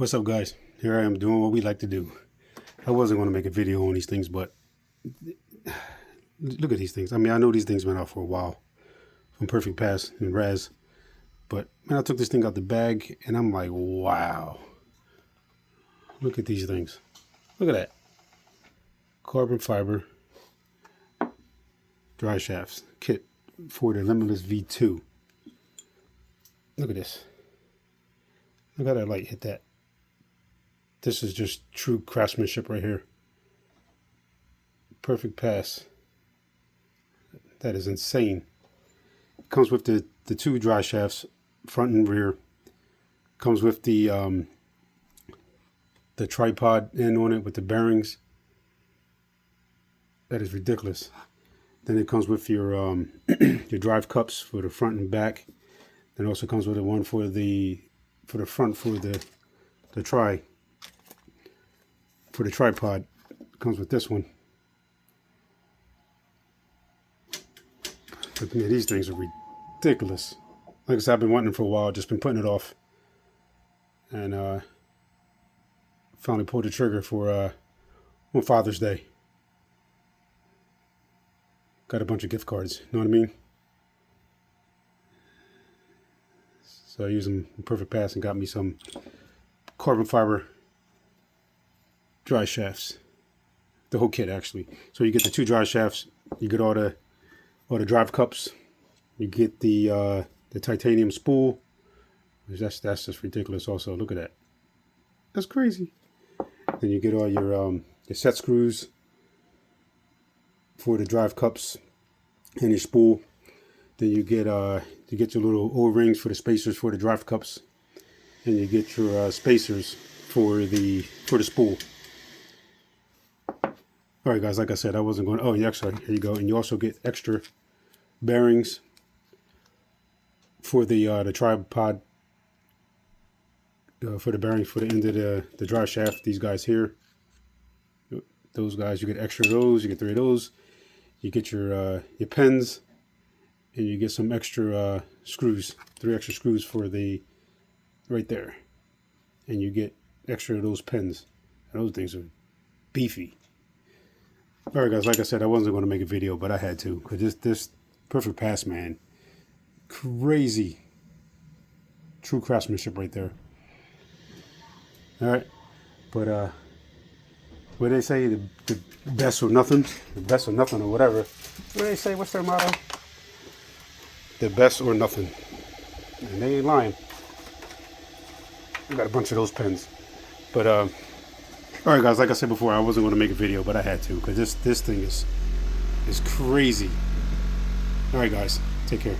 What's up, guys? Here I am doing what we like to do. I wasn't going to make a video on these things, but look at these things. I mean, I know these things been out for a while from Perfect Pass and Raz, but man, I took this thing out the bag and I'm like, wow. Look at these things. Look at that. Carbon fiber Driveshaft kit for the Limitless V2. Look at this. Look how that light hit that. This is just true craftsmanship right here. Perfect Pass. That is insane. It comes with the two dry shafts, front and rear. Comes with the tripod end on it with the bearings. That is ridiculous. Then it comes with your your drive cups for the front and back. Then it also comes with the one for the front for the tripod. It comes with this one. But man, these things are ridiculous. Like I said, I've been wanting them for a while, just been putting it off. And finally pulled the trigger for on Father's Day. Got a bunch of gift cards, you know what I mean? So I used them in Perfect Pass and got me some carbon fiber dry shafts. The whole kit, actually. So you get the two dry shafts, you get all the drive cups, you get the titanium spool. That's just ridiculous also. Look at that. That's crazy. Then you get all your set screws for the drive cups and your spool. Then you get your little O-rings for the spacers for the drive cups, and you get your spacers for the spool. All right, guys. Like I said, I wasn't going. Oh, yeah, actually, here you go. And you also get extra bearings for the tripod. For the bearings for the end of the drive shaft. These guys here. Those guys, you get extra of those. You get 3 of those. You get your pins, and you get some extra screws. 3 extra screws for the right there, and you get extra of those pins. And those things are beefy. All right, guys. Like I said, I wasn't going to make a video, but I had to because this Perfect Pass, man, crazy, true craftsmanship right there. All right, but what they say, the best or nothing, or whatever. What do they say? What's their motto? The best or nothing. And they ain't lying. I got a bunch of those pens. But all right, guys. Like I said before, I wasn't going to make a video, but I had to because this thing is crazy. All right, guys. Take care.